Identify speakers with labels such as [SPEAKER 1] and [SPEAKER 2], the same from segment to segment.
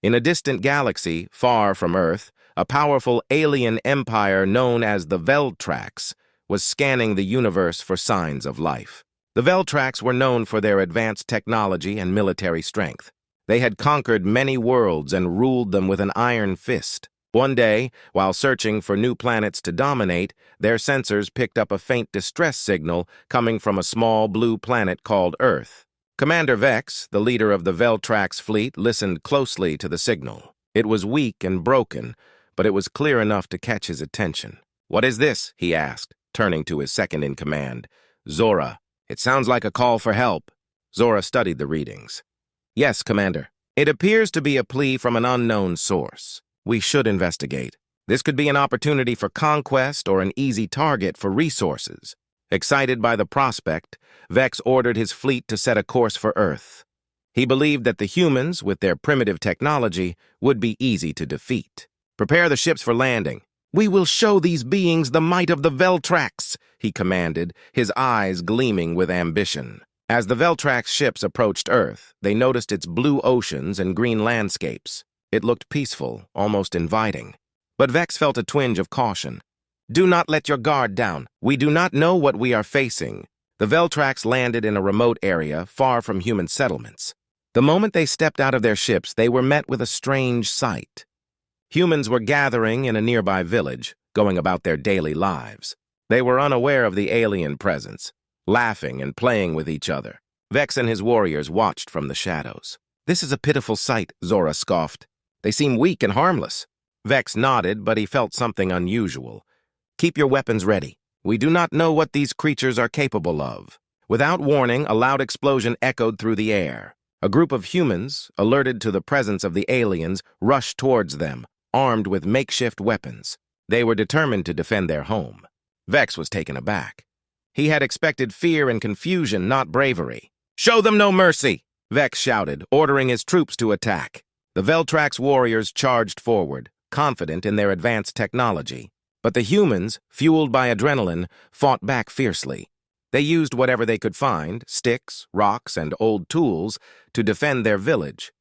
[SPEAKER 1] In a distant galaxy, far from Earth, a powerful alien empire known as the Veltrax was scanning the universe for signs of life. The Veltrax were known for their advanced technology and military strength. They had conquered many worlds and ruled them with an iron fist. One day, while searching for new planets to dominate, their sensors picked up a faint distress signal coming from a small blue planet called Earth. Commander Vex, the leader of the Veltrax fleet, listened closely to the signal. It was weak and broken, but it was clear enough to catch his attention. "What is this?" he asked, turning to his second-in-command, Zora. "It sounds like a call for help." Zora studied the readings. "Yes, Commander. It appears to be a plea from an unknown source. We should investigate. This could be an opportunity for conquest or an easy target for resources." Excited by the prospect, Vex ordered his fleet to set a course for Earth. He believed that the humans, with their primitive technology, would be easy to defeat. "Prepare the ships for landing. We will show these beings the might of the Veltrax," he commanded, his eyes gleaming with ambition. As the Veltrax ships approached Earth, they noticed its blue oceans and green landscapes. It looked peaceful, almost inviting. But Vex felt a twinge of caution. "Do not let your guard down. We do not know what we are facing." The Veltrax landed in a remote area, far from human settlements. The moment they stepped out of their ships, they were met with a strange sight. Humans were gathering in a nearby village, going about their daily lives. They were unaware of the alien presence, laughing and playing with each other. Vex and his warriors watched from the shadows. "This is a pitiful sight," Zora scoffed. "They seem weak and harmless." Vex nodded, but he felt something unusual. "Keep your weapons ready. We do not know what these creatures are capable of." Without warning, a loud explosion echoed through the air. A group of humans, alerted to the presence of the aliens, rushed towards them, armed with makeshift weapons. They were determined to defend their home. Vex was taken aback. He had expected fear and confusion, not bravery. "Show them no mercy!" Vex shouted, ordering his troops to attack. The Veltrax warriors charged forward, confident in their advanced technology. But the humans, fueled by adrenaline, fought back fiercely. They used whatever they could find, sticks, rocks, and old tools, to defend their village.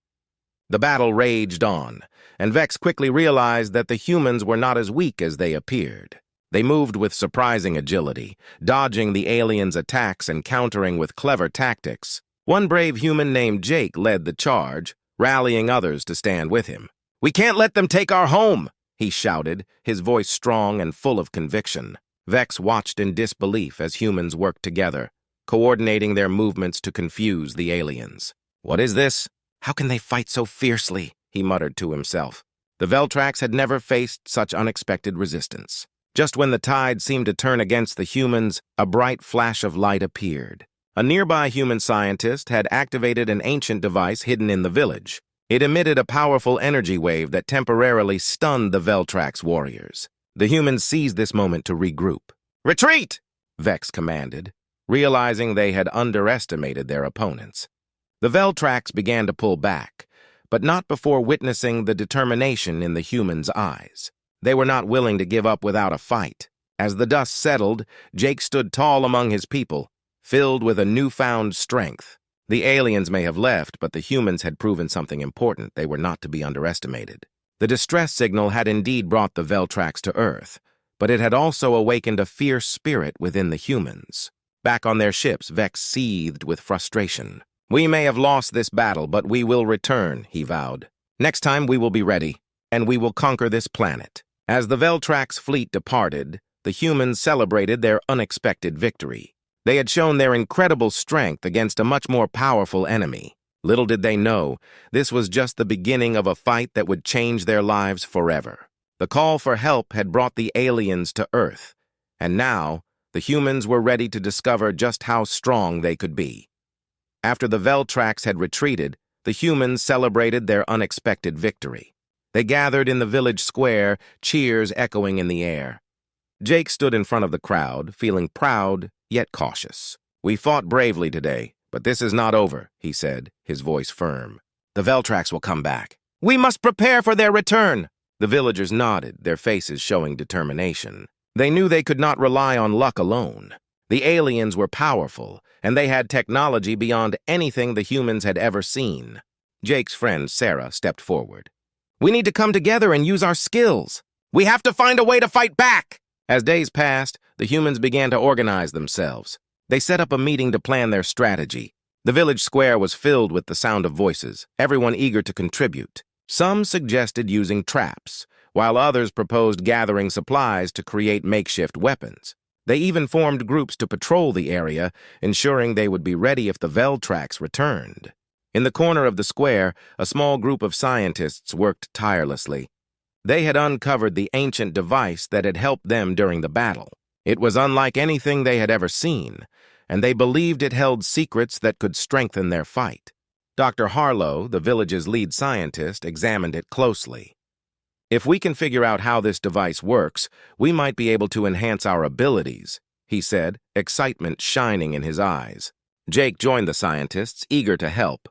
[SPEAKER 1] The battle raged on, and Vex quickly realized that the humans were not as weak as they appeared. They moved with surprising agility, dodging the aliens' attacks and countering with clever tactics. One brave human named Jake led the charge, rallying others to stand with him. "We can't let them take our home!" he shouted, his voice strong and full of conviction. Vex watched in disbelief as humans worked together, coordinating their movements to confuse the aliens. "What is this? How can they fight so fiercely?" he muttered to himself. The Veltrax had never faced such unexpected resistance. Just when the tide seemed to turn against the humans, a bright flash of light appeared. A nearby human scientist had activated an ancient device hidden in the village. It emitted a powerful energy wave that temporarily stunned the Veltrax warriors. The humans seized this moment to regroup. "Retreat!" Vex commanded, realizing they had underestimated their opponents. The Veltrax began to pull back, but not before witnessing the determination in the humans' eyes. They were not willing to give up without a fight. As the dust settled, Jake stood tall among his people, filled with a newfound strength. The aliens may have left, but the humans had proven something important. They were not to be underestimated. The distress signal had indeed brought the Veltrax to Earth, but it had also awakened a fierce spirit within the humans. Back on their ships, Vex seethed with frustration. "We may have lost this battle, but we will return," he vowed. "Next time we will be ready, and we will conquer this planet." As the Veltrax fleet departed, the humans celebrated their unexpected victory. They had shown their incredible strength against a much more powerful enemy. Little did they know, this was just the beginning of a fight that would change their lives forever. The call for help had brought the aliens to Earth, and now the humans were ready to discover just how strong they could be. After the Veltrax had retreated, the humans celebrated their unexpected victory. They gathered in the village square, cheers echoing in the air. Jake stood in front of the crowd, feeling proud yet cautious. "We fought bravely today, but this is not over," he said, his voice firm. "The Veltrax will come back. We must prepare for their return." The villagers nodded, their faces showing determination. They knew they could not rely on luck alone. The aliens were powerful, and they had technology beyond anything the humans had ever seen. Jake's friend, Sarah, stepped forward. "We need to come together and use our skills. We have to find a way to fight back!" As days passed, the humans began to organize themselves. They set up a meeting to plan their strategy. The village square was filled with the sound of voices, everyone eager to contribute. Some suggested using traps, while others proposed gathering supplies to create makeshift weapons. They even formed groups to patrol the area, ensuring they would be ready if the Veltrax returned. In the corner of the square, a small group of scientists worked tirelessly. They had uncovered the ancient device that had helped them during the battle. It was unlike anything they had ever seen, and they believed it held secrets that could strengthen their fight. Dr. Harlow, the village's lead scientist, examined it closely. "If we can figure out how this device works, we might be able to enhance our abilities," he said, excitement shining in his eyes. Jake joined the scientists, eager to help.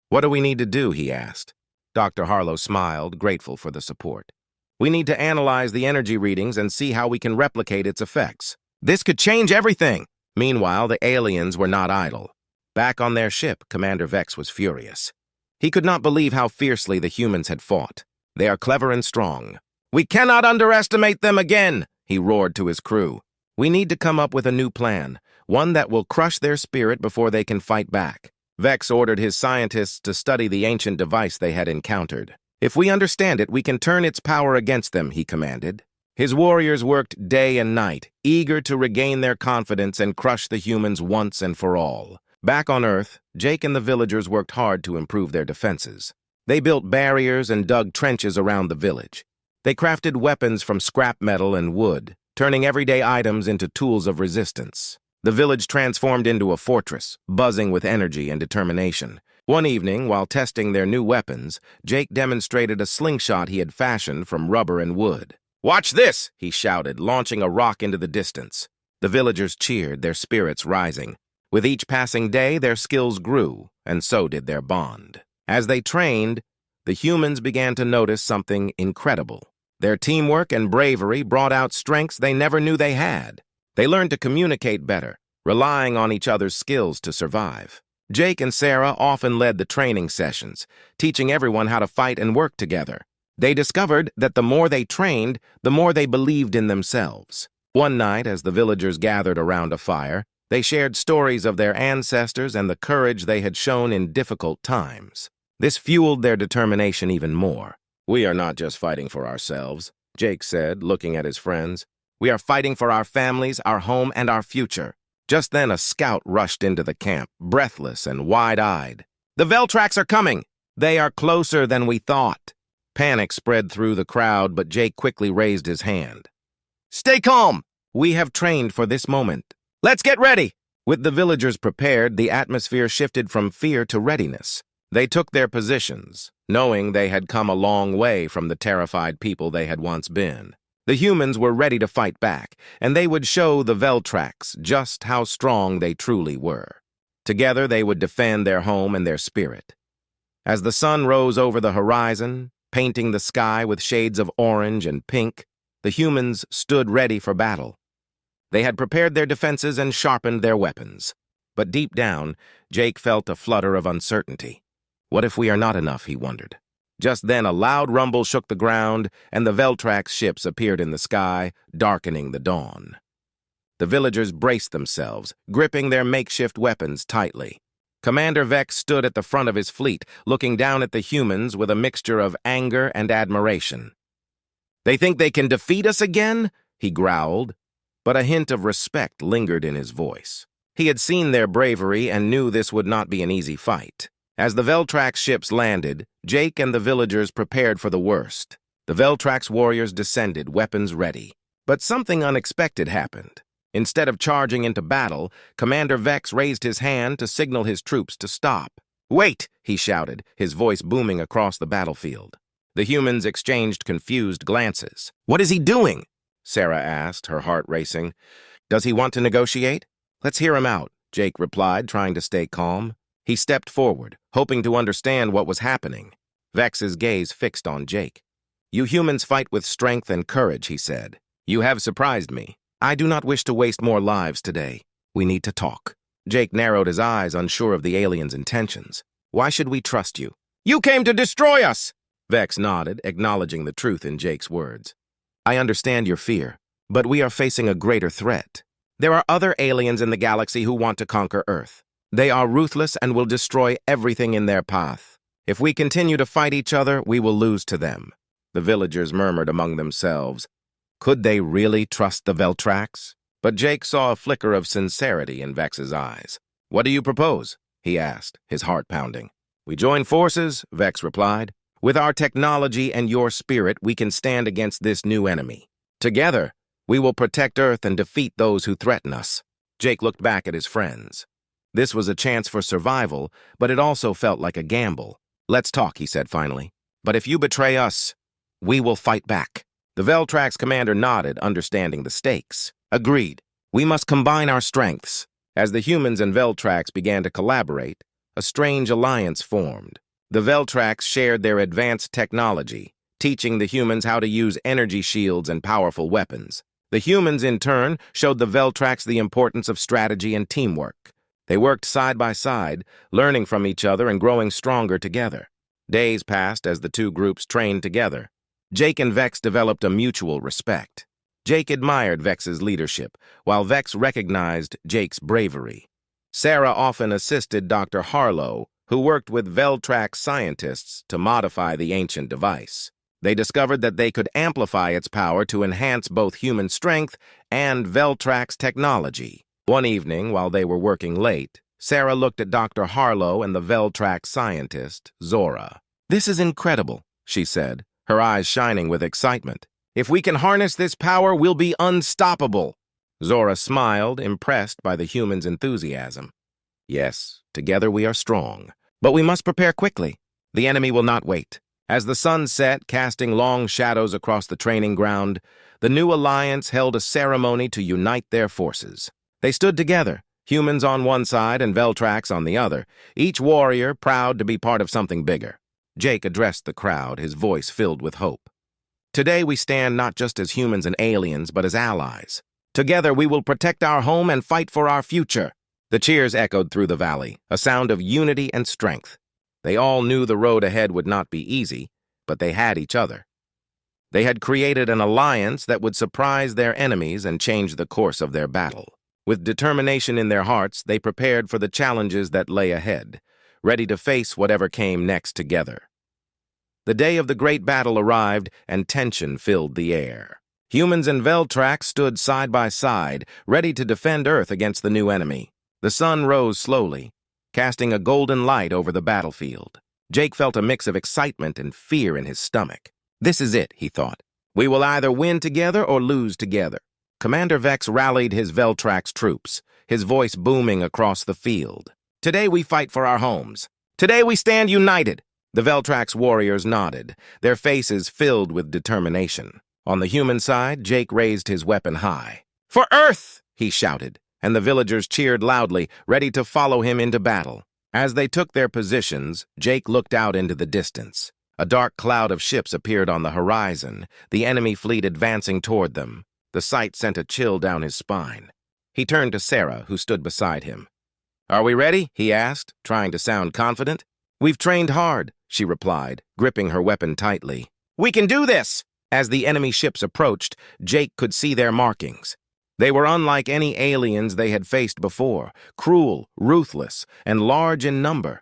[SPEAKER 1] "What do we need to do?" he asked. Dr. Harlow smiled, grateful for the support. "We need to analyze the energy readings and see how we can replicate its effects. This could change everything." Meanwhile, the aliens were not idle. Back on their ship, Commander Vex was furious. He could not believe how fiercely the humans had fought. "They are clever and strong. We cannot underestimate them again," he roared to his crew. "We need to come up with a new plan, one that will crush their spirit before they can fight back." Vex ordered his scientists to study the ancient device they had encountered. "If we understand it, we can turn its power against them," he commanded. His warriors worked day and night, eager to regain their confidence and crush the humans once and for all. Back on Earth, Jake and the villagers worked hard to improve their defenses. They built barriers and dug trenches around the village. They crafted weapons from scrap metal and wood, turning everyday items into tools of resistance. The village transformed into a fortress, buzzing with energy and determination. One evening, while testing their new weapons, Jake demonstrated a slingshot he had fashioned from rubber and wood. "Watch this!" he shouted, launching a rock into the distance. The villagers cheered, their spirits rising. With each passing day, their skills grew, and so did their bond. As they trained, the humans began to notice something incredible. Their teamwork and bravery brought out strengths they never knew they had. They learned to communicate better, relying on each other's skills to survive. Jake and Sarah often led the training sessions, teaching everyone how to fight and work together. They discovered that the more they trained, the more they believed in themselves. One night, as the villagers gathered around a fire, they shared stories of their ancestors and the courage they had shown in difficult times. This fueled their determination even more. "We are not just fighting for ourselves," Jake said, looking at his friends. "We are fighting for our families, our home, and our future." Just then, a scout rushed into the camp, breathless and wide-eyed. "The Veltrax are coming! They are closer than we thought." Panic spread through the crowd, but Jake quickly raised his hand. "Stay calm! We have trained for this moment. Let's get ready!" With the villagers prepared, the atmosphere shifted from fear to readiness. They took their positions, knowing they had come a long way from the terrified people they had once been. The humans were ready to fight back, and they would show the Veltrax just how strong they truly were. Together, they would defend their home and their spirit. As the sun rose over the horizon, painting the sky with shades of orange and pink, the humans stood ready for battle. They had prepared their defenses and sharpened their weapons. But deep down, Jake felt a flutter of uncertainty. What if we are not enough, he wondered. Just then, a loud rumble shook the ground, and the Veltrax ships appeared in the sky, darkening the dawn. The villagers braced themselves, gripping their makeshift weapons tightly. Commander Vex stood at the front of his fleet, looking down at the humans with a mixture of anger and admiration. "They think they can defeat us again?" he growled, but a hint of respect lingered in his voice. He had seen their bravery and knew this would not be an easy fight. As the Veltrax ships landed, Jake and the villagers prepared for the worst. The Veltrax warriors descended, weapons ready. But something unexpected happened. Instead of charging into battle, Commander Vex raised his hand to signal his troops to stop. "Wait!" he shouted, his voice booming across the battlefield. The humans exchanged confused glances. "What is he doing?" Sarah asked, her heart racing. "Does he want to negotiate?" "Let's hear him out," Jake replied, trying to stay calm. He stepped forward, hoping to understand what was happening. Vex's gaze fixed on Jake. "You humans fight with strength and courage," he said. "You have surprised me. I do not wish to waste more lives today. We need to talk." Jake narrowed his eyes, unsure of the alien's intentions. "Why should we trust you?" You came to destroy us! Vex nodded, acknowledging the truth in Jake's words. I understand your fear, but we are facing a greater threat. There are other aliens in the galaxy who want to conquer Earth. They are ruthless and will destroy everything in their path. If we continue to fight each other, we will lose to them. The villagers murmured among themselves. Could they really trust the Veltrax? But Jake saw a flicker of sincerity in Vex's eyes. What do you propose? He asked, his heart pounding. We join forces, Vex replied. With our technology and your spirit, we can stand against this new enemy. Together, we will protect Earth and defeat those who threaten us. Jake looked back at his friends. This was a chance for survival, but it also felt like a gamble. Let's talk, he said finally. But if you betray us, we will fight back. The Veltrax commander nodded, understanding the stakes. Agreed. We must combine our strengths. As the humans and Veltrax began to collaborate, a strange alliance formed. The Veltrax shared their advanced technology, teaching the humans how to use energy shields and powerful weapons. The humans, in turn, showed the Veltrax the importance of strategy and teamwork. They worked side by side, learning from each other and growing stronger together. Days passed as the two groups trained together. Jake and Vex developed a mutual respect. Jake admired Vex's leadership, while Vex recognized Jake's bravery. Sarah often assisted Dr. Harlow, who worked with Veltrax scientists to modify the ancient device. They discovered that they could amplify its power to enhance both human strength and Veltrax technology. One evening, while they were working late, Sarah looked at Dr. Harlow and the Veltrax scientist, Zora. This is incredible, she said, her eyes shining with excitement. If we can harness this power, we'll be unstoppable. Zora smiled, impressed by the human's enthusiasm. Yes, together we are strong. But we must prepare quickly. The enemy will not wait. As the sun set, casting long shadows across the training ground, the new alliance held a ceremony to unite their forces. They stood together, humans on one side and Veltrax on the other, each warrior proud to be part of something bigger. Jake addressed the crowd, his voice filled with hope. Today we stand not just as humans and aliens, but as allies. Together we will protect our home and fight for our future. The cheers echoed through the valley, a sound of unity and strength. They all knew the road ahead would not be easy, but they had each other. They had created an alliance that would surprise their enemies and change the course of their battle. With determination in their hearts, they prepared for the challenges that lay ahead, ready to face whatever came next together. The day of the great battle arrived, and tension filled the air. Humans and Veltrax stood side by side, ready to defend Earth against the new enemy. The sun rose slowly, casting a golden light over the battlefield. Jake felt a mix of excitement and fear in his stomach. This is it, he thought. We will either win together or lose together. Commander Vex rallied his Veltrax troops, his voice booming across the field. Today we fight for our homes. Today we stand united. The Veltrax warriors nodded, their faces filled with determination. On the human side, Jake raised his weapon high. For Earth! He shouted, and the villagers cheered loudly, ready to follow him into battle. As they took their positions, Jake looked out into the distance. A dark cloud of ships appeared on the horizon, the enemy fleet advancing toward them. The sight sent a chill down his spine. He turned to Sarah, who stood beside him. Are we ready? He asked, trying to sound confident. We've trained hard, she replied, gripping her weapon tightly. We can do this! As the enemy ships approached, Jake could see their markings. They were unlike any aliens they had faced before, cruel, ruthless, and large in number.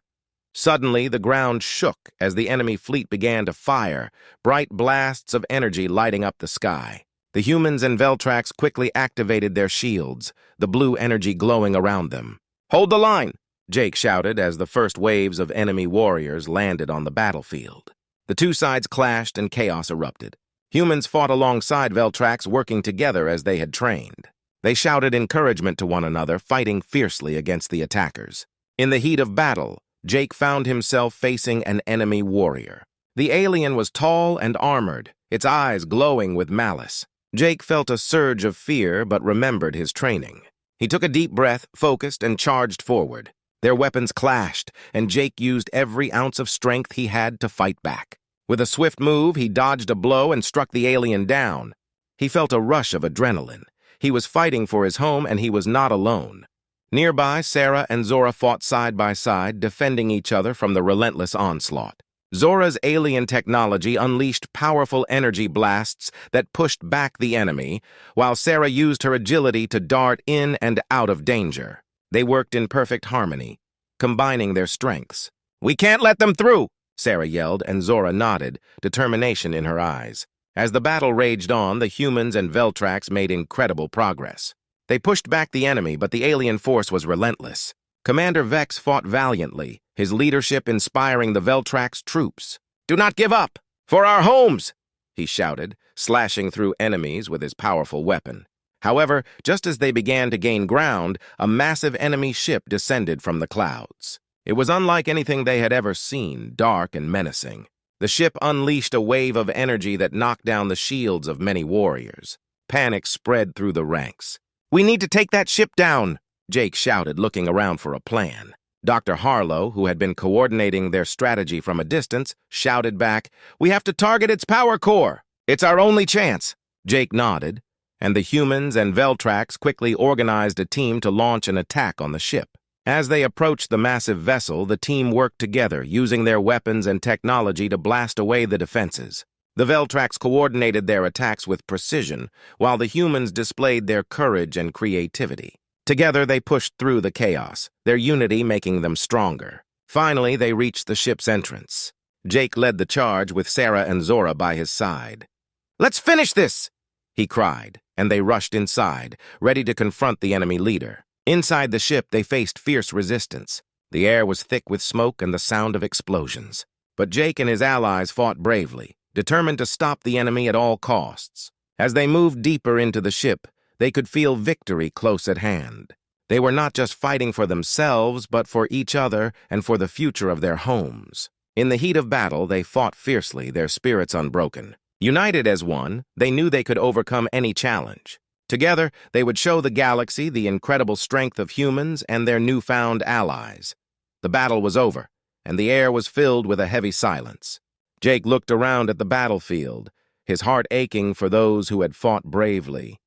[SPEAKER 1] Suddenly, the ground shook as the enemy fleet began to fire, bright blasts of energy lighting up the sky. The humans and Veltrax quickly activated their shields, the blue energy glowing around them. Hold the line! Jake shouted as the first waves of enemy warriors landed on the battlefield. The two sides clashed and chaos erupted. Humans fought alongside Veltrax, working together as they had trained. They shouted encouragement to one another, fighting fiercely against the attackers. In the heat of battle, Jake found himself facing an enemy warrior. The alien was tall and armored, its eyes glowing with malice. Jake felt a surge of fear but remembered his training. He took a deep breath, focused, and charged forward. Their weapons clashed, and Jake used every ounce of strength he had to fight back. With a swift move, he dodged a blow and struck the alien down. He felt a rush of adrenaline. He was fighting for his home, and he was not alone. Nearby, Sarah and Zora fought side by side, defending each other from the relentless onslaught. Zora's alien technology unleashed powerful energy blasts that pushed back the enemy, while Sarah used her agility to dart in and out of danger. They worked in perfect harmony, combining their strengths. "We can't let them through!" Sarah yelled, and Zora nodded, determination in her eyes. As the battle raged on, the humans and Veltrax made incredible progress. They pushed back the enemy, but the alien force was relentless. Commander Vex fought valiantly, his leadership inspiring the Veltrax troops. "Do not give up! For our homes!" he shouted, slashing through enemies with his powerful weapon. However, just as they began to gain ground, a massive enemy ship descended from the clouds. It was unlike anything they had ever seen, dark and menacing. The ship unleashed a wave of energy that knocked down the shields of many warriors. Panic spread through the ranks. "We need to take that ship down!" Jake shouted, looking around for a plan. Dr. Harlow, who had been coordinating their strategy from a distance, shouted back, "We have to target its power core! It's our only chance!" Jake nodded, and the humans and Veltrax quickly organized a team to launch an attack on the ship. As they approached the massive vessel, the team worked together, using their weapons and technology to blast away the defenses. The Veltrax coordinated their attacks with precision, while the humans displayed their courage and creativity. Together, they pushed through the chaos, their unity making them stronger. Finally, they reached the ship's entrance. Jake led the charge with Sarah and Zora by his side. "Let's finish this!" he cried, and they rushed inside, ready to confront the enemy leader. Inside the ship, they faced fierce resistance. The air was thick with smoke and the sound of explosions. But Jake and his allies fought bravely, determined to stop the enemy at all costs. As they moved deeper into the ship, they could feel victory close at hand. They were not just fighting for themselves, but for each other and for the future of their homes. In the heat of battle, they fought fiercely, their spirits unbroken. United as one, they knew they could overcome any challenge. Together, they would show the galaxy the incredible strength of humans and their newfound allies. The battle was over, and the air was filled with a heavy silence. Jake looked around at the battlefield, his heart aching for those who had fought bravely.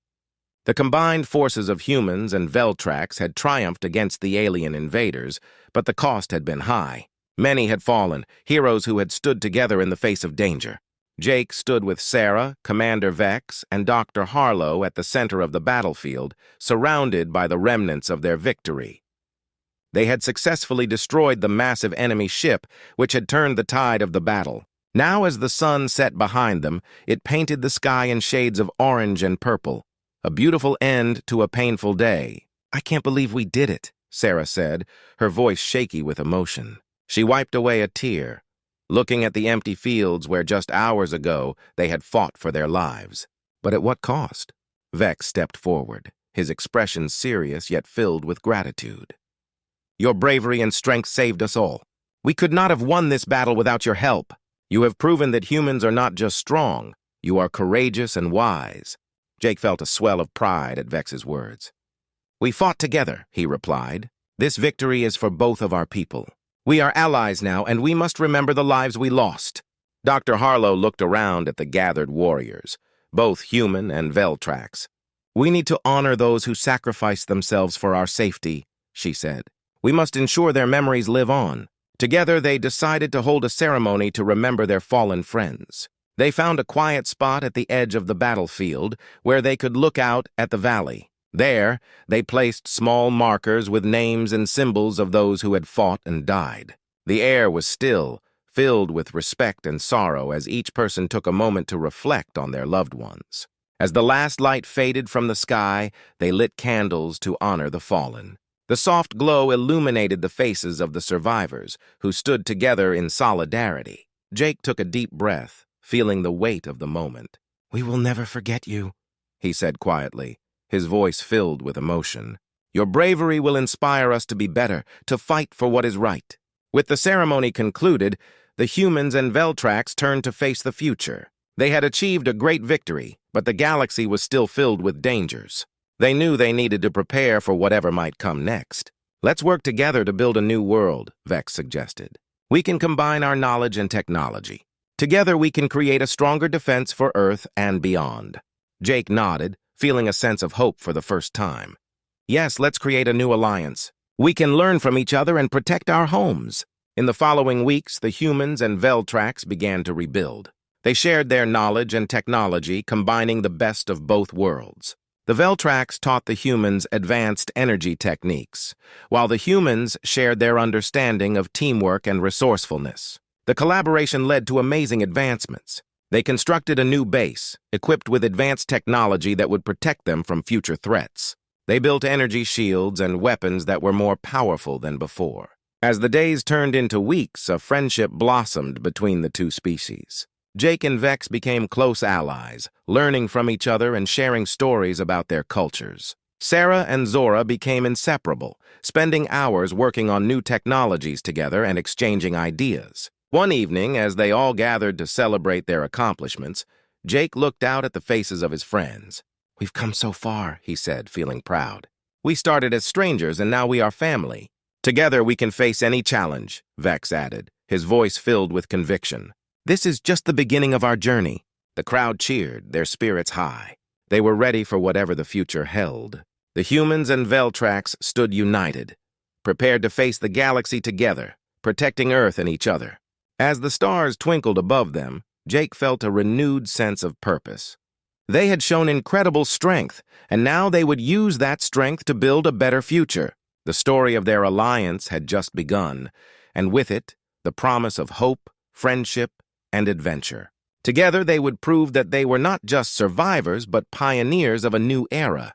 [SPEAKER 1] The combined forces of humans and Veltrax had triumphed against the alien invaders, but the cost had been high. Many had fallen, heroes who had stood together in the face of danger. Jake stood with Sarah, Commander Vex, and Dr. Harlow at the center of the battlefield, surrounded by the remnants of their victory. They had successfully destroyed the massive enemy ship, which had turned the tide of the battle. Now, as the sun set behind them, it painted the sky in shades of orange and purple. A beautiful end to a painful day. "I can't believe we did it," Sarah said, her voice shaky with emotion. She wiped away a tear, looking at the empty fields where just hours ago they had fought for their lives. "But at what cost?" Vex stepped forward, his expression serious yet filled with gratitude. "Your bravery and strength saved us all. We could not have won this battle without your help. You have proven that humans are not just strong, you are courageous and wise." Jake felt a swell of pride at Vex's words. "We fought together," he replied. "This victory is for both of our people. We are allies now, and we must remember the lives we lost." Dr. Harlow looked around at the gathered warriors, both human and Veltrax. "We need to honor those who sacrificed themselves for our safety," she said. "We must ensure their memories live on." Together, they decided to hold a ceremony to remember their fallen friends. They found a quiet spot at the edge of the battlefield where they could look out at the valley. There, they placed small markers with names and symbols of those who had fought and died. The air was still, filled with respect and sorrow as each person took a moment to reflect on their loved ones. As the last light faded from the sky, they lit candles to honor the fallen. The soft glow illuminated the faces of the survivors, who stood together in solidarity. Jake took a deep breath, feeling the weight of the moment. "We will never forget you," he said quietly, his voice filled with emotion. "Your bravery will inspire us to be better, to fight for what is right." With the ceremony concluded, the humans and Veltrax turned to face the future. They had achieved a great victory, but the galaxy was still filled with dangers. They knew they needed to prepare for whatever might come next. "Let's work together to build a new world," Vex suggested. "We can combine our knowledge and technology. Together we can create a stronger defense for Earth and beyond." Jake nodded, feeling a sense of hope for the first time. "Yes, let's create a new alliance. We can learn from each other and protect our homes." In the following weeks, the humans and Veltrax began to rebuild. They shared their knowledge and technology, combining the best of both worlds. The Veltrax taught the humans advanced energy techniques, while the humans shared their understanding of teamwork and resourcefulness. The collaboration led to amazing advancements. They constructed a new base, equipped with advanced technology that would protect them from future threats. They built energy shields and weapons that were more powerful than before. As the days turned into weeks, a friendship blossomed between the two species. Jake and Vex became close allies, learning from each other and sharing stories about their cultures. Sarah and Zora became inseparable, spending hours working on new technologies together and exchanging ideas. One evening, as they all gathered to celebrate their accomplishments, Jake looked out at the faces of his friends. "We've come so far," he said, feeling proud. "We started as strangers and now we are family. Together we can face any challenge," Vex added, his voice filled with conviction. "This is just the beginning of our journey." The crowd cheered, their spirits high. They were ready for whatever the future held. The humans and Veltrax stood united, prepared to face the galaxy together, protecting Earth and each other. As the stars twinkled above them, Jake felt a renewed sense of purpose. They had shown incredible strength, and now they would use that strength to build a better future. The story of their alliance had just begun, and with it, the promise of hope, friendship, and adventure. Together, they would prove that they were not just survivors, but pioneers of a new era.